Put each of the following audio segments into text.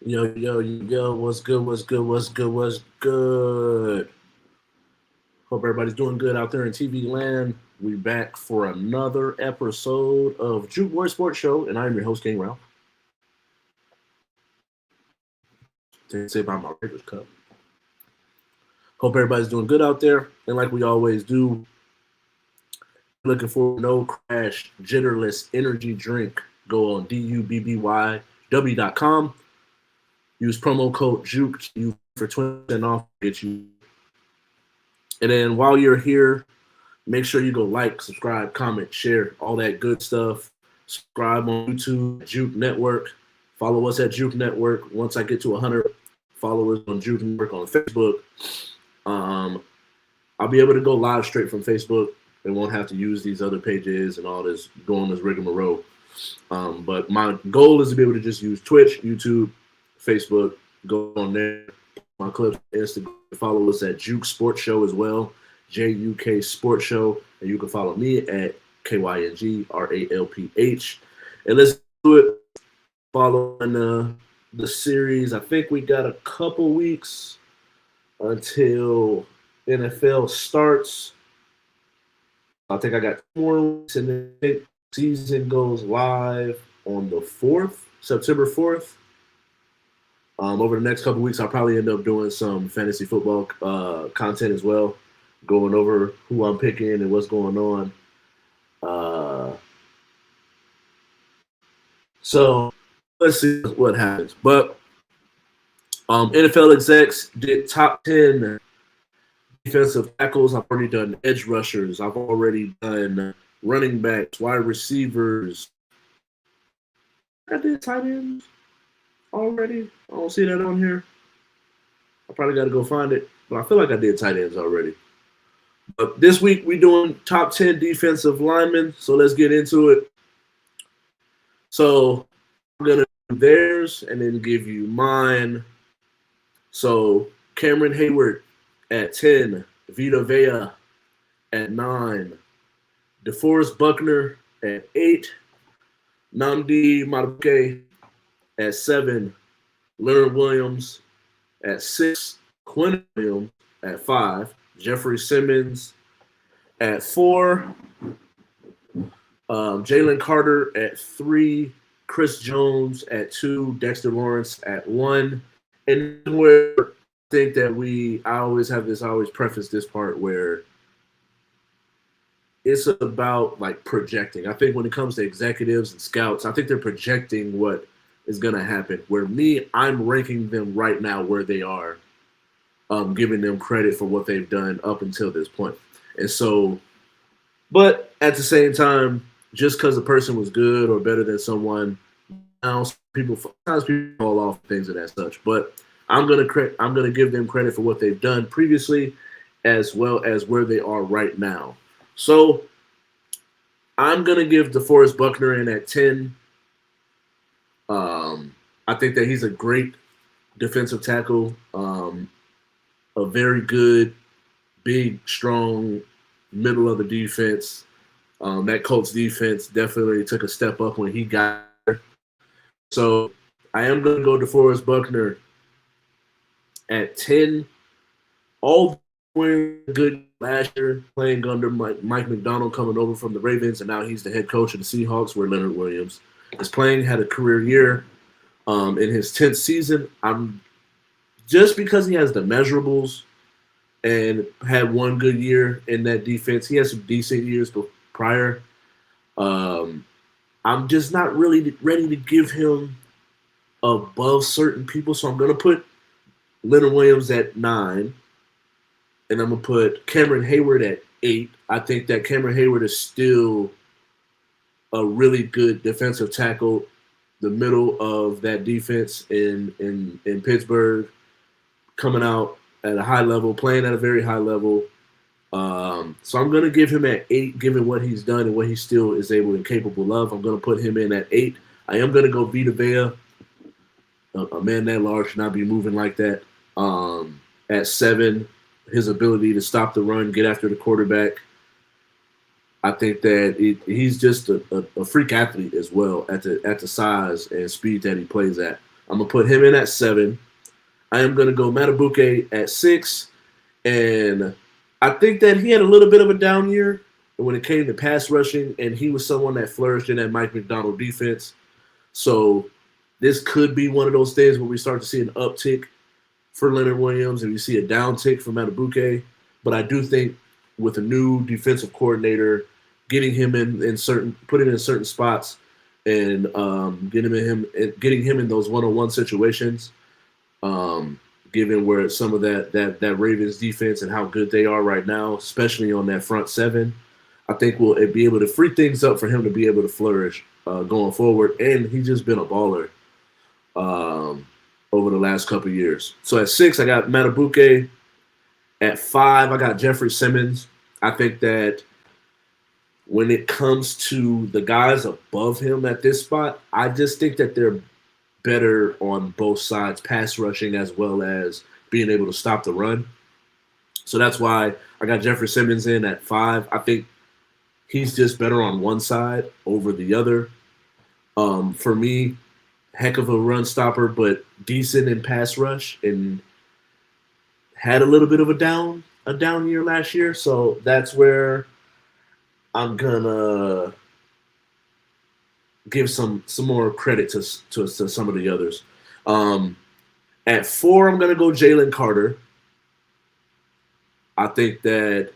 Yo, yo, yo, what's good, what's good, what's good, what's good? Hope everybody's doing good out there in TV land. We back for another episode of Juke Boy Sports Show, and I'm your host, Kyng Ralph. Take a sip out my Raiders cup. Hope everybody's doing good out there, and like we always do, looking for no crash, jitterless energy drink. Go on DUBBYW.com. Use promo code JUKE for 20% off. Get you. And then while you're here, make sure you go like, subscribe, comment, share, all that good stuff. Subscribe on YouTube, Juke Network. Follow us at Juke Network. Once I get to 100 followers on Juke Network on Facebook, I'll be able to go live straight from Facebook and won't have to use these other pages and all this, go on this rigmarole. But my goal is to be able to just use Twitch, YouTube, Facebook, go on there. My clips, Instagram, follow us at Juke Sports Show as well. JUK Sports Show, and you can follow me at KYNGRALPH. And let's do it following the series. I think we got a couple weeks until NFL starts. I think I got 4 weeks, and then the season goes live on the 4th, September 4th. Over the next couple weeks, I'll probably end up doing some fantasy football content as well, going over who I'm picking and what's going on. So let's see what happens. But NFL execs did top 10 defensive tackles. I've already done edge rushers. I've already done running backs, wide receivers. I did tight ends already. I don't see that on here. I probably got to go find it. But I feel like I did tight ends already. But this week we're doing top 10 defensive linemen. So let's get into it. So I'm going to do theirs and then give you mine. So Cameron Hayward at 10. Vita Vea at 9. DeForest Buckner at 8. Nnamdi Madubuike at 7. Leonard Williams at 6. Quinn Williams at 5. Jeffrey Simmons at 4. Jalen Carter at 3. Chris Jones at 2. Dexter Lawrence at 1. And where I think that I always preface this part where it's about like projecting. I think when it comes to executives and scouts, I think they're projecting what is going to happen. Where I'm ranking them right now where they are, giving them credit for what they've done up until this point. And so, but at the same time, just because a person was good or better than someone, sometimes people fall off things of that such. But I'm gonna give them credit for what they've done previously, as well as where they are right now. So I'm gonna give DeForest Buckner in at 10. I think that he's a great defensive tackle, a very good, big, strong middle of the defense. That Colts defense definitely took a step up when he got there. So I am going to go DeForest Buckner at 10. All good last year, playing under Mike McDonald coming over from the Ravens, and now he's the head coach of the Seahawks, where Leonard Williams is playing, had a career year in his 10th season. Just because he has the measurables and had one good year in that defense, he had some decent years prior. I'm just not really ready to give him above certain people, so I'm going to put Leonard Williams at 9, and I'm going to put Cameron Hayward at 8. I think that Cameron Hayward is still a really good defensive tackle, the middle of that defense in Pittsburgh, coming out at a high level, playing at a very high level. So I'm going to give him at 8, given what he's done and what he still is able and capable of. I'm going to put him in at 8. I am going to go Vita Vea. A man that large should not be moving like that. At 7, his ability to stop the run, get after the quarterback. I think that he's just a freak athlete as well at the size and speed that he plays at. I'm gonna put him in at 7. I am gonna go Matabuke at 6, and I think that he had a little bit of a down year when it came to pass rushing, and he was someone that flourished in that Mike McDonald defense. So this could be one of those things where we start to see an uptick for Leonard Williams and we see a downtick for Matabuke. But I do think with a new defensive coordinator, getting him in certain, putting him in certain spots, and getting him in those one-on-one situations, given where some of that Ravens defense and how good they are right now, especially on that front seven, I think we'll be able to free things up for him to be able to flourish going forward. And he's just been a baller over the last couple of years. So at 6, I got Matabuke. At 5, I got Jeffrey Simmons. I think that when it comes to the guys above him at this spot, I just think that they're better on both sides, pass rushing as well as being able to stop the run. So that's why I got Jeffrey Simmons in at 5. I think he's just better on one side over the other. For me, heck of a run stopper, but decent in pass rush, and had a little bit of a down year last year. So that's where I'm gonna give some more credit to some of the others. At 4, I'm gonna go Jalen Carter. I think that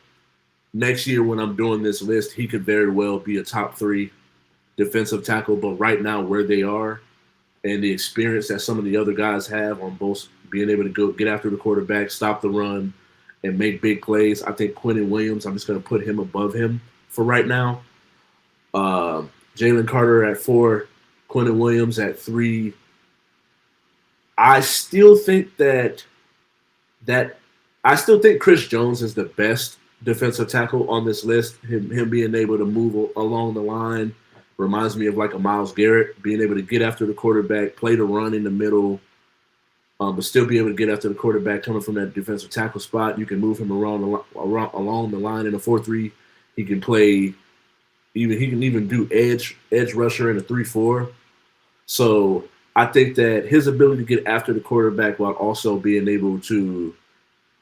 next year when I'm doing this list, he could very well be a top 3 defensive tackle. But right now, where they are and the experience that some of the other guys have on both being able to go get after the quarterback, stop the run, and make big plays, I think Quentin Williams, I'm just going to put him above him for right now. Jalen Carter at 4, Quentin Williams at 3. I still think I still think Chris Jones is the best defensive tackle on this list. Him being able to move along the line reminds me of like a Myles Garrett, being able to get after the quarterback, play the run in the middle, but still be able to get after the quarterback coming from that defensive tackle spot. You can move him along the line in a 4-3. He can play he can even do edge rusher in a 3-4. So I think that his ability to get after the quarterback while also being able to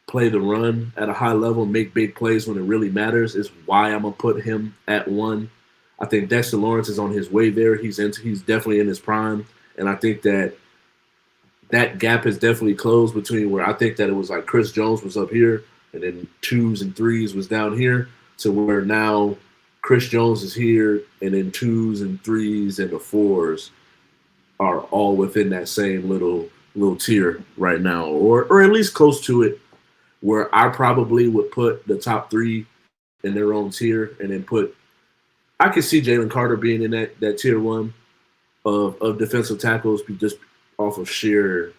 play the run at a high level, make big plays when it really matters, is why I'm gonna put him at 1. I think Dexter Lawrence is on his way there. He's definitely in his prime, and I think that gap has definitely closed between where I think that it was like Chris Jones was up here, and then 2s and 3s was down here, to where now Chris Jones is here, and then 2s and 3s and the 4s are all within that same little tier right now, or at least close to it, where I probably would put the top 3 in their own tier, and then I could see Jalen Carter being in that tier 1 of defensive tackles just off of sheer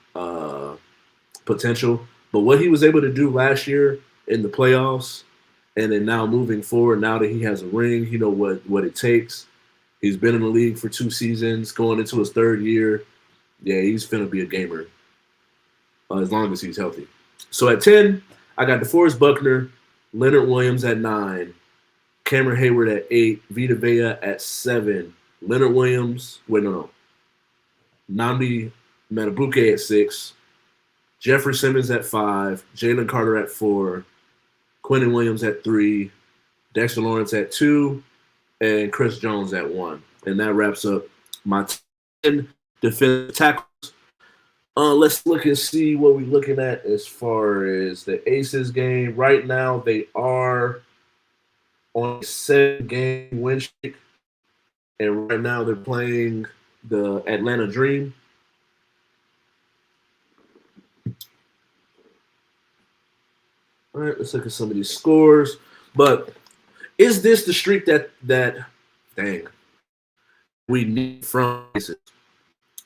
potential. But what he was able to do last year in the playoffs, and then now moving forward, now that he has a ring, he know what it takes. He's been in the league for 2 seasons, going into his 3rd year. Yeah, he's finna be a gamer as long as he's healthy. So at 10, I got DeForest Buckner, Leonard Williams at 9, Cameron Hayward at 8, Vita Vea at 7, Leonard Williams, Nnamdi Matabuke at 6, Jeffrey Simmons at 5, Jalen Carter at 4, Quentin Williams at 3, Dexter Lawrence at 2, and Chris Jones at 1. And that wraps up my 10 defensive tackles. Let's look and see what we're looking at as far as the Aces game. Right now, they are on a 7-game win streak, and right now they're playing the Atlanta Dream. All right, let's look at some of these scores. But is this the streak that we need from Aces,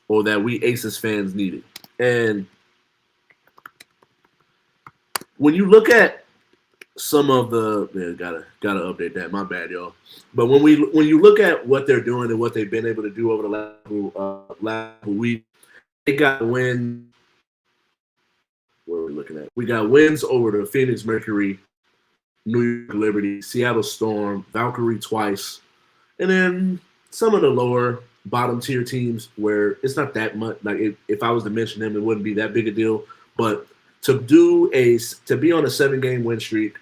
or that we Aces fans needed? And when you look at some of gotta update that. My bad, y'all. But when you look at what they're doing and what they've been able to do over the last week, they got wins. What are we looking at? We got wins over the Phoenix Mercury, New York Liberty, Seattle Storm, Valkyrie twice, and then some of the lower bottom tier teams where it's not that much. Like if I was to mention them, it wouldn't be that big a deal. But to be on a 7 game win streak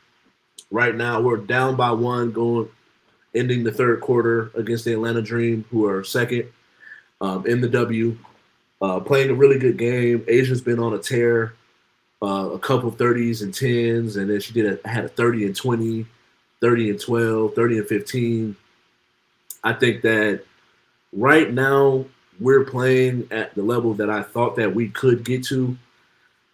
right now, we're down by one, going ending the third quarter against the Atlanta Dream, who are second in the W. Playing a really good game. Asia's been on a tear, a couple 30s and 10s, and then she had a 30 and 20, 30 and 12, 30 and 15. I think that right now we're playing at the level that I thought that we could get to,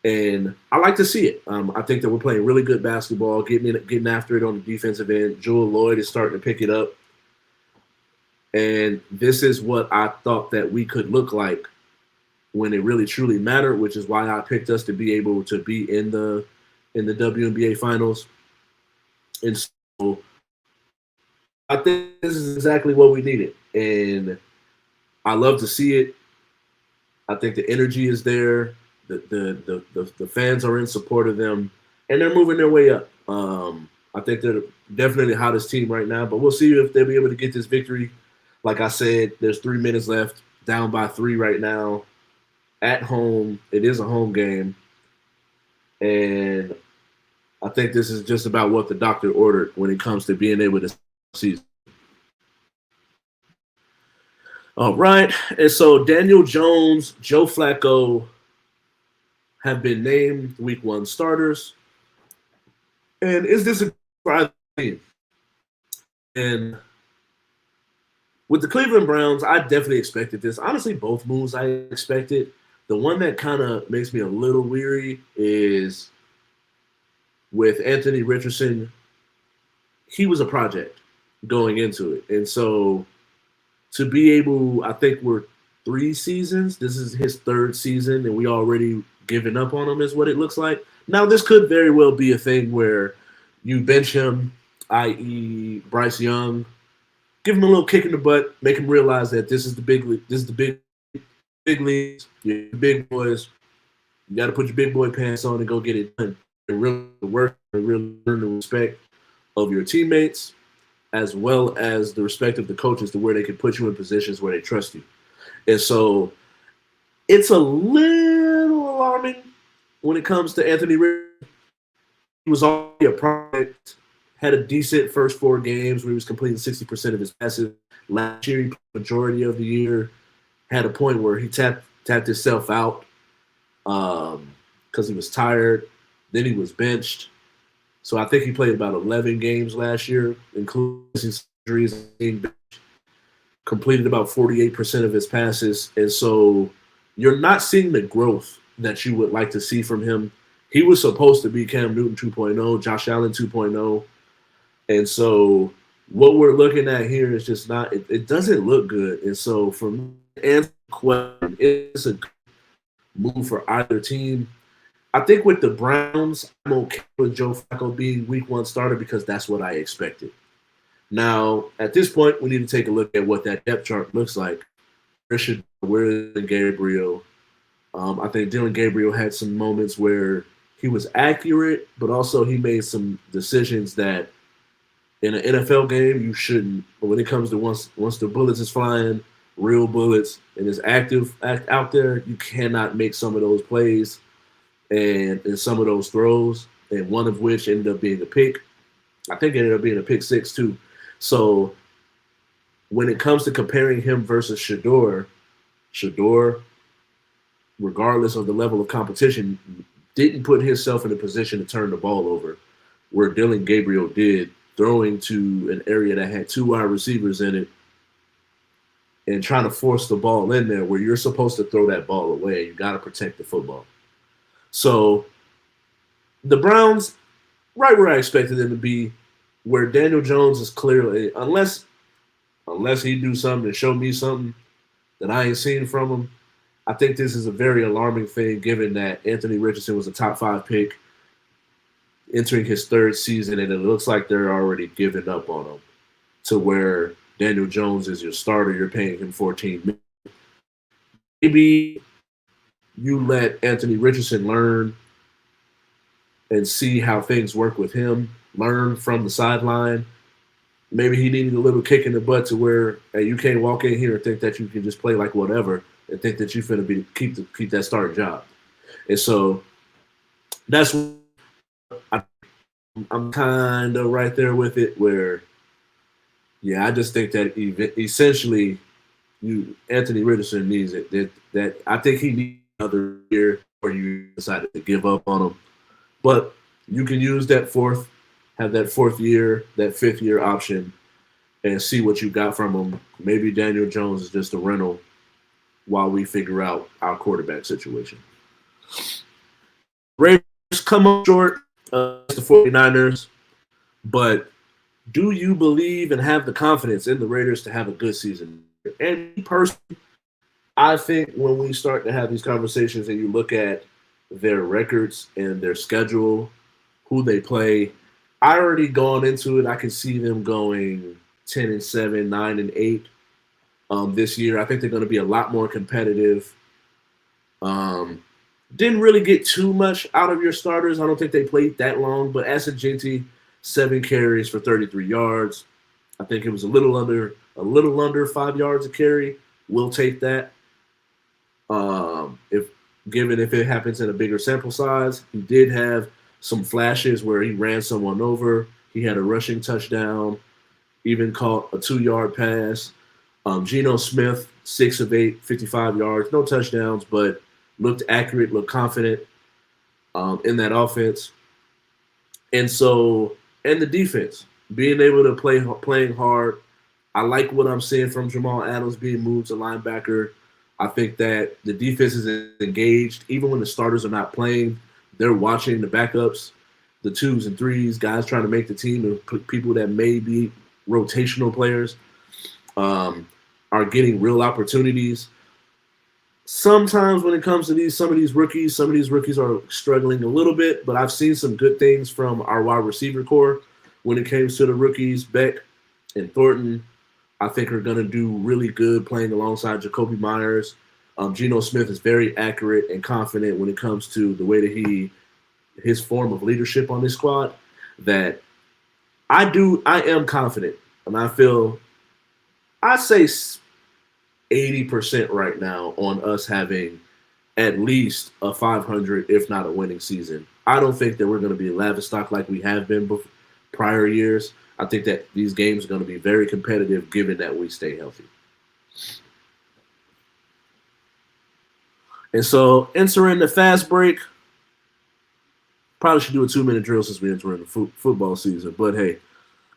and I like to see it. I think that we're playing really good basketball, getting after it on the defensive end. Jewel Lloyd is starting to pick it up, and this is what I thought that we could look like when it really truly mattered, which is why I picked us to be able to be in the WNBA finals. And so I think this is exactly what we needed, and I love to see it. I think the energy is there. The fans are in support of them, and they're moving their way up. I think they're definitely the hottest team right now, but we'll see if they'll be able to get this victory. Like I said, there's 3 minutes left, down by 3 right now, at home. It is a home game, and I think this is just about what the doctor ordered when it comes to being able to see. All right, and so Daniel Jones, Joe Flacco have been named Week 1 starters. And is this a surprise? And with the Cleveland Browns, I definitely expected this. Honestly, both moves I expected. The one that kind of makes me a little weary is with Anthony Richardson. He was a project going into it. And so to be able, I think we're 3 seasons. This is his 3rd season, and we already given up on him is what it looks like. Now, this could very well be a thing where you bench him, i.e. Bryce Young, give him a little kick in the butt, make him realize that this is the big league. This is the big leagues. You're big boys. You got to put your big boy pants on and go get it done. And really work and really learn the respect of your teammates, as well as the respect of the coaches to where they can put you in positions where they trust you. And so it's a little alarming when it comes to Anthony Richardson. He was already a product, had a decent first 4 games where he was completing 60% of his passes. Last year, he played the majority of the year, had a point where he tapped himself out because he was tired. Then he was benched. So I think he played about 11 games last year, including injuries. Completed about 48% of his passes. And so you're not seeing the growth that you would like to see from him. He was supposed to be Cam Newton 2.0, Josh Allen 2.0. And so what we're looking at here is just not, it doesn't look good. And so for me to answer the question, it's a good move for either team. I think with the Browns, I'm okay with Joe Flacco being Week 1 starter because that's what I expected. Now, at this point, we need to take a look at what that depth chart looks like. Where is Gabriel? I think Dylan Gabriel had some moments where he was accurate, but also he made some decisions that in an NFL game you shouldn't. But when it comes to once the bullets is flying, real bullets, and is active out there, you cannot make some of those plays and some of those throws, and one of which ended up being a pick. I think it ended up being a pick 6 too. So when it comes to comparing him versus Shedeur, regardless of the level of competition, didn't put himself in a position to turn the ball over, where Dylan Gabriel did, throwing to an area that had 2 wide receivers in it and trying to force the ball in there where you're supposed to throw that ball away. You got to protect the football. So the Browns, right where I expected them to be, where Daniel Jones is clearly, unless he do something and show me something that I ain't seen from him, I think this is a very alarming thing given that Anthony Richardson was a top 5 pick entering his 3rd season, and it looks like they're already giving up on him to where Daniel Jones is your starter. You're paying him $14 million. Maybe you let Anthony Richardson learn and see how things work with him, learn from the sideline, maybe he needed a little kick in the butt to where hey, you can't walk in here and think that you can just play like whatever and think that you're finna be keep that starting job. And so that's what I'm kind of right there with it. Where yeah, I just think that essentially you Anthony Richardson needs it. That I think he needs another year, or you decided to give up on him. But you can use have that fourth year, that fifth year option, and see what you got from him. Maybe Daniel Jones is just a rental while we figure out our quarterback situation. Raiders come up short the 49ers, but do you believe and have the confidence in the Raiders to have a good season? And personally, I think when we start to have these conversations and you look at their records and their schedule, who they play, I already gone into it. I can see them going 10-7, 9-8 this year. I think they're going to be a lot more competitive. Didn't really get too much out of your starters. I don't think they played that long, but Ascengenti, 7 carries for 33 yards. I think it was a little under 5 yards a carry. We'll take that. If it happens in a bigger sample size, he did have some flashes where he ran someone over. He had a rushing touchdown, even caught a 2-yard pass. Geno Smith, 6 of 8, 55 yards, no touchdowns, but looked accurate, looked confident in that offense. And the defense, being able to playing hard. I like what I'm seeing from Jamal Adams being moved to linebacker. I think that the defense is engaged. Even when the starters are not playing, they're watching the backups, the 2s and 3s, guys trying to make the team, and people that may be rotational players are getting real opportunities. Sometimes when it comes to some of these rookies are struggling a little bit, but I've seen some good things from our wide receiver core when it comes to the rookies. Beck and Thornton, I think, are going to do really good playing alongside Jacoby Myers. Geno Smith is very accurate and confident when it comes to the way that his form of leadership on this squad. That I am confident, and I say 80% right now on us having at least a 500, if not a winning season. I don't think that we're going to be lavish stock like we have been prior years. I think that these games are going to be very competitive given that we stay healthy. And so entering the fast break, probably should do a 2-minute drill since we enter in the football season. But hey,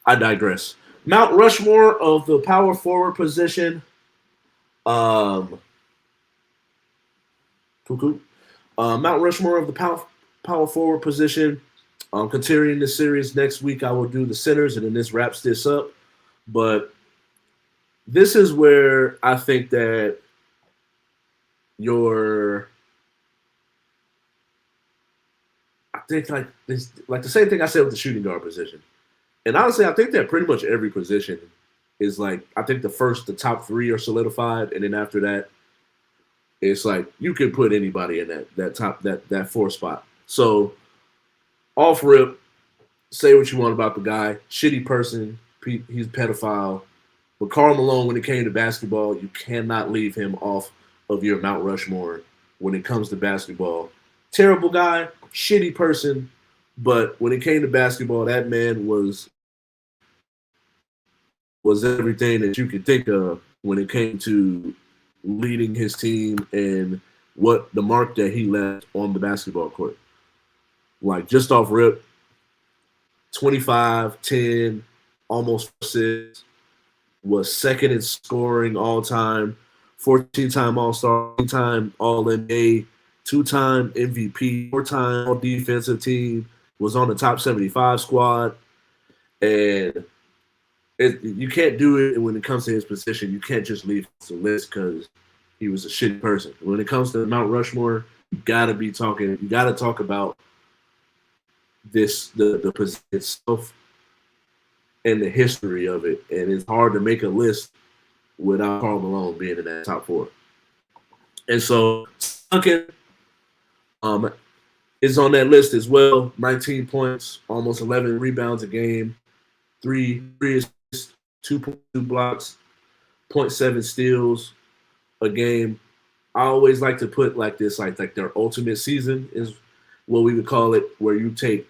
I digress. Mount Rushmore of the power forward position. Mount Rushmore of the power forward position. Continuing the series next week, I will do the centers, and then this wraps this up. But this is where I think that like the same thing I said with the shooting guard position. And honestly, I think that pretty much every position is like, I think the top 3 are solidified, and then after that, it's like you can put anybody in that 4 spot. So off rip, say what you want about the guy, shitty person, he's a pedophile. But Karl Malone, when it came to basketball, you cannot leave him off of your Mount Rushmore when it comes to basketball. Terrible guy, shitty person, but when it came to basketball, that man was everything that you could think of when it came to leading his team and what the mark that he left on the basketball court. Like, just off rip, 25, 10, almost 6, was second in scoring all time, 14-time All-Star, 3-time All-NBA, 2-time MVP, 4-time All-Defensive Team, was on the top 75 squad. And you can't do it when it comes to his position. You can't just leave the list because he was a shitty person. When it comes to Mount Rushmore, you got to talk about the position itself and the history of it. And it's hard to make a list without Karl Malone being in that top 4. And so Duncan is on that list as well. 19 points, almost 11 rebounds a game, 3 assists, 2.2 blocks, point 0.7 steals a game. I always like to put like this, like their ultimate season is what we would call it, where you take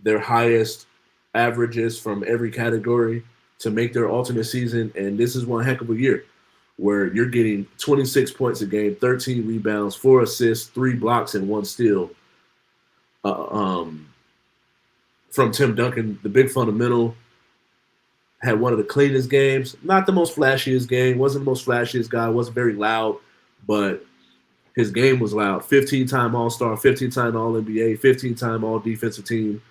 their highest averages from every category to make their ultimate season. And this is one heck of a year where you're getting 26 points a game, 13 rebounds, 4 assists, 3 blocks, and 1 steal. Uh, um, from Tim Duncan, the big fundamental, had one of the cleanest games. Not the most flashiest game. Wasn't the most flashiest guy. Wasn't very loud, but his game was loud. 15-time All-Star, 15-time All-NBA, 15-time All-Defensive Team.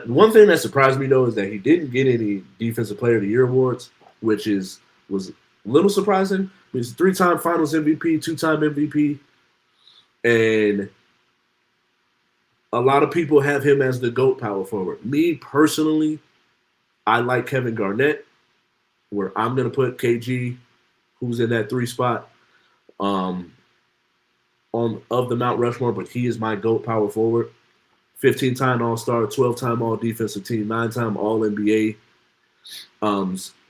One thing that surprised me, though, is that he didn't get any Defensive Player of the Year awards, which was a little surprising. He's 3-time Finals MVP, 2-time MVP, and a lot of people have him as the GOAT power forward. Me, personally, I like Kevin Garnett, where I'm going to put KG, who's in that 3 spot, on of the Mount Rushmore, but he is my GOAT power forward. 15-time All-Star, 12-time All-Defensive Team, 9-time All-NBA,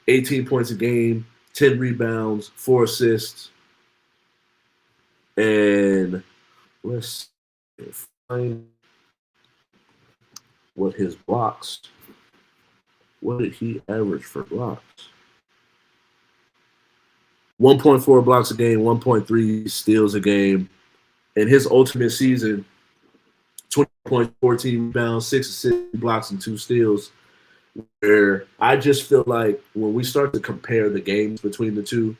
18 points a game, 10 rebounds, 4 assists, and let's find what his blocks. What did he average for blocks? 1.4 blocks a game, 1.3 steals a game. In his ultimate season, 20 points, 14 rebounds, 6 assists, blocks, and 2 steals. Where I just feel like when we start to compare the games between the two,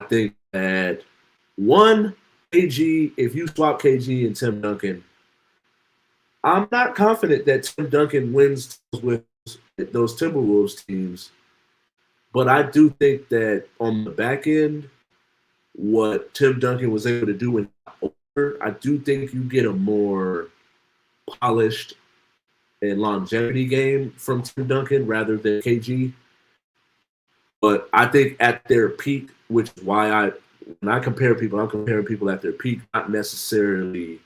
I think that one, KG, if you swap KG and Tim Duncan, I'm not confident that Tim Duncan wins with those Timberwolves teams. But I do think that on the back end, what Tim Duncan was able to do when older, I do think you get a more polished and longevity game from Tim Duncan rather than KG. But I think at their peak, which is why when I compare people, I'm comparing people at their peak, not necessarily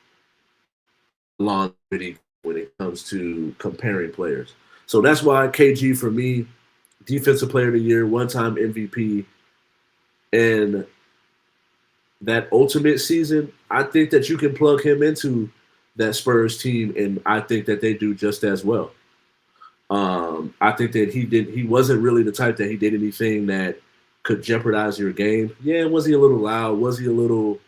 longevity when it comes to comparing players. So that's why KG for me, Defensive Player of the Year, 1-time MVP, and that ultimate season, I think that you can plug him into that Spurs team, and I think that they do just as well. I think that he wasn't really the type that he did anything that could jeopardize your game. Yeah, was he a little loud? Was he a little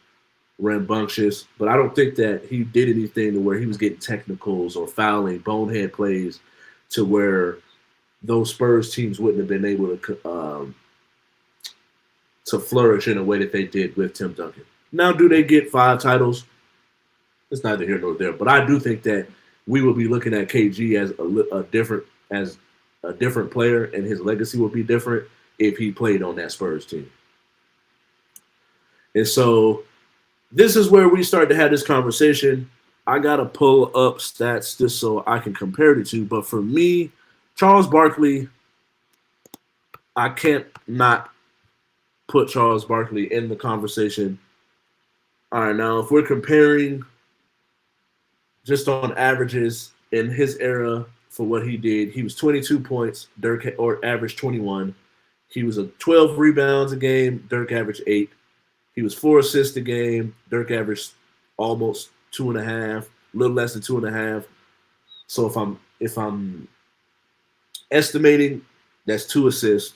rambunctious? But I don't think that he did anything to where he was getting technicals or fouling, bonehead plays to where those Spurs teams wouldn't have been able to flourish in a way that they did with Tim Duncan. Now, do they get 5 titles? It's neither here nor there. But I do think that we will be looking at KG as a different player, and his legacy will be different if he played on that Spurs team. And so this is where we start to have this conversation. I got to pull up stats just so I can compare the two. But for me, Charles Barkley, I can't not put Charles Barkley in the conversation. All right, now if we're comparing just on averages in his era for what he did, he was 22 points, Dirk averaged 21. He was a 12 rebounds a game, Dirk averaged 8. He was 4 assists a game, Dirk averaged almost 2.5, a little less than 2.5. So if I'm estimating, that's 2 assists.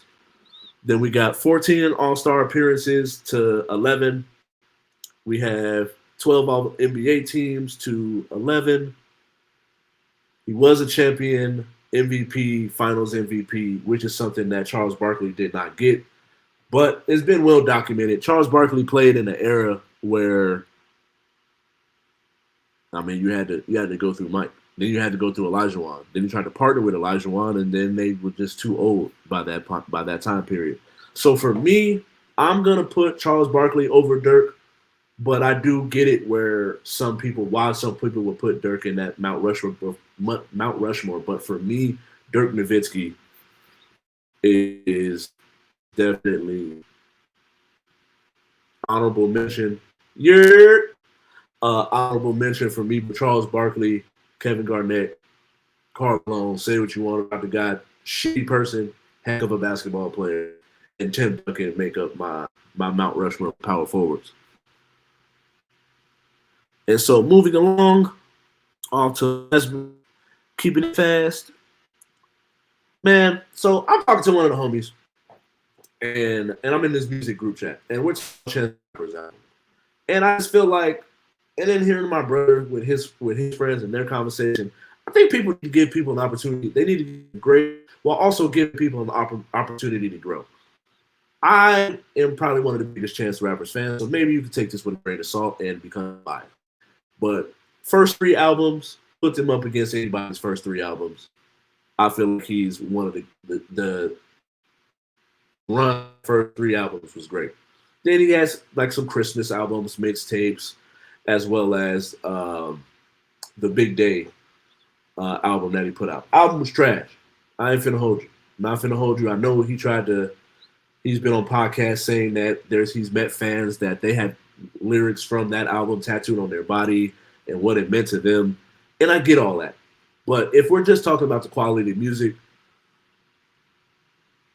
Then we got 14 All-Star appearances to 11. We have 12 All-NBA teams to 11. He was a champion, MVP, Finals MVP, which is something that Charles Barkley did not get. But it's been well documented. Charles Barkley played in an era where, I mean, you had to go through Mike. Then you had to go through Olajuwon. Then you tried to partner with Olajuwon, and then they were just too old by that time period. So for me, I'm gonna put Charles Barkley over Dirk, but I do get it where some people will put Dirk in that Mount Rushmore. But for me, Dirk Nowitzki is definitely honorable mention. Honorable mention for me, Charles Barkley, Kevin Garnett, Karl Malone. Say what you want about the guy, shitty person, heck of a basketball player, and Tim Duncan make up my Mount Rushmore power forwards. And so moving along, off to keeping it fast. Man, so I'm talking to one of the homies, and I'm in this music group chat, and we're talking Rapper's album. And I just feel like, and then hearing my brother with his friends and their conversation, I think people need to give people an opportunity. They need to be great while also giving people an opportunity to grow. I am probably one of the biggest Chance the Rapper's fans, so maybe you can take this with a grain of salt and become biased. But first 3 albums, put them up against anybody's first 3 albums. I feel like he's one of the run first 3 albums was great. Then he has like some Christmas albums, mixtapes, as well as the Big Day album that he put out. Album was trash. I ain't finna hold you. Not finna hold you. I know he's been on podcasts saying that he's met fans that they had lyrics from that album tattooed on their body and what it meant to them. And I get all that. But if we're just talking about the quality of music,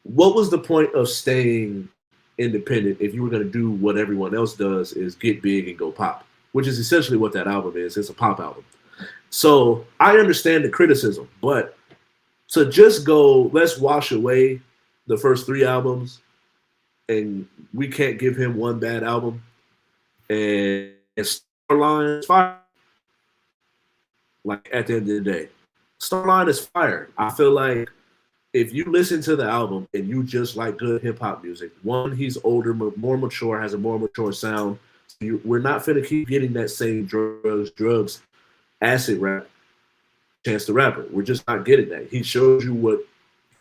what was the point of staying independent if you were going to do what everyone else does, is get big and go pop, which is essentially what that album is. It's a pop album. So I understand the criticism, but to just go, let's wash away the first 3 albums and we can't give him one bad album and Starline is fire. Like at the end of the day, Starline is fire. I feel like if you listen to the album and you just like good hip hop music, one, he's older, more mature, has a more mature sound. We're not finna keep getting that same drugs, acid rap, Chance the Rapper. We're just not getting that. He showed you what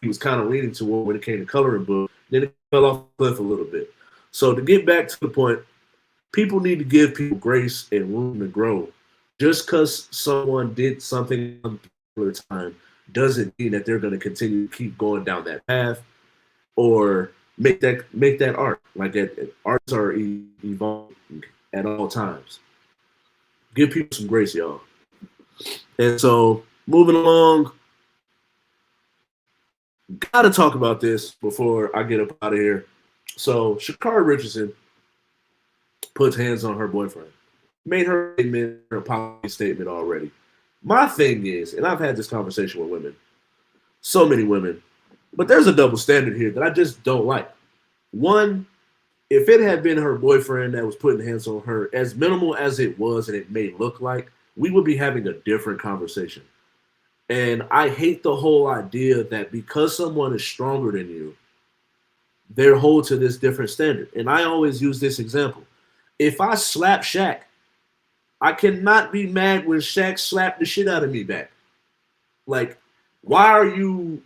he was kind of leaning toward when it came to coloring book. Then it fell off the cliff a little bit. So to get back to the point, people need to give people grace and room to grow. Just because someone did something at a particular time doesn't mean that they're going to continue to keep going down that path or make that art. Like that, arts are evolving at all times. Give people some grace, y'all. And so moving along, gotta talk about this before I get up out of here. So Sha'Carri Richardson puts hands on her boyfriend. Made her statement, her apology statement already. My thing is, and I've had this conversation with women, so many women, but there's a double standard here that I just don't like. One, if it had been her boyfriend that was putting hands on her, as minimal as it was and it may look like, we would be having a different conversation. And I hate the whole idea that because someone is stronger than you, they're held to this different standard. And I always use this example. If I slap Shaq, I cannot be mad when Shaq slapped the shit out of me back. Like, why do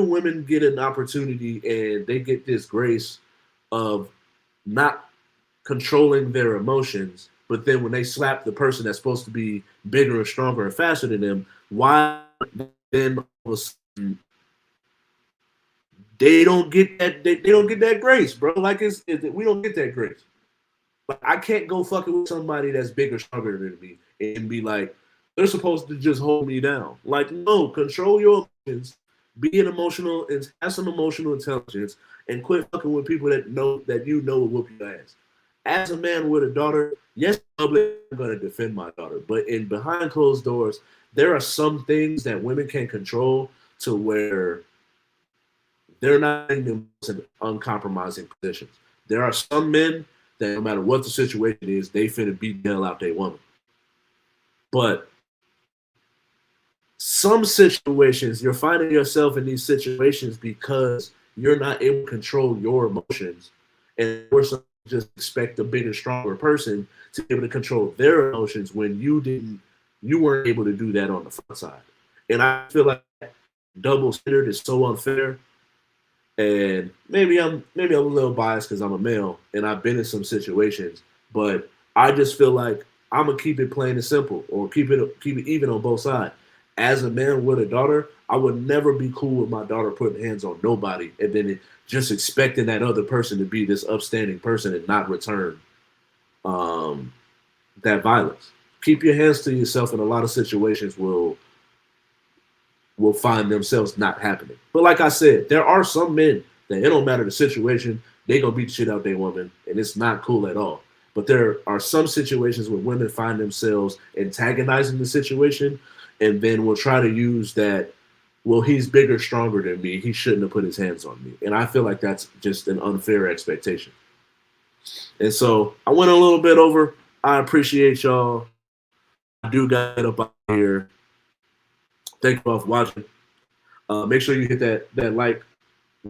women get an opportunity and they get this grace of not controlling their emotions, but then when they slap the person that's supposed to be bigger and stronger and faster than them, why then all of a sudden they don't get that they don't get that grace, bro? Like we don't get that grace. Like, I can't go fucking with somebody that's bigger, stronger than me and be like, they're supposed to just hold me down. Like, no, control your emotions, be an emotional, and have some emotional intelligence, and quit fucking with people that you know will whoop your ass. As a man with a daughter, yes, I'm going to defend my daughter, but in behind closed doors, there are some things that women can control to where they're not in the uncompromising positions. There are some men that no matter what the situation is, they finna beat the hell out their woman. But some situations, you're finding yourself in these situations because you're not able to control your emotions. And we're just expect a bigger, stronger person to be able to control their emotions when you weren't able to do that on the front side. And I feel like double standard is so unfair. And maybe I'm a little biased because I'm a male and I've been in some situations, but I just feel like I'm gonna keep it plain and simple, or keep it even on both sides. As a man with a daughter, I would never be cool with my daughter putting hands on nobody and then just expecting that other person to be this upstanding person and not return that violence. Keep your hands to yourself in a lot of situations will will find themselves not happening. But like I said, there are some men that it don't matter the situation, they gonna beat the shit out their woman, and it's not cool at all. But there are some situations where women find themselves antagonizing the situation, and then will try to use that. Well, he's bigger, stronger than me. He shouldn't have put his hands on me, and I feel like that's just an unfair expectation. And so I went a little bit over. I appreciate y'all. I do got up out here. Thank you all for watching. Make sure you hit that like,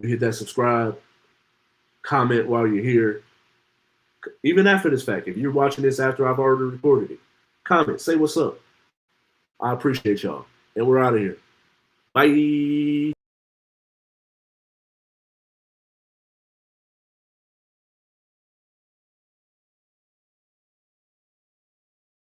you hit that subscribe, comment while you're here. Even after this fact, if you're watching this after I've already recorded it, comment, say what's up. I appreciate y'all. And we're out of here. Bye.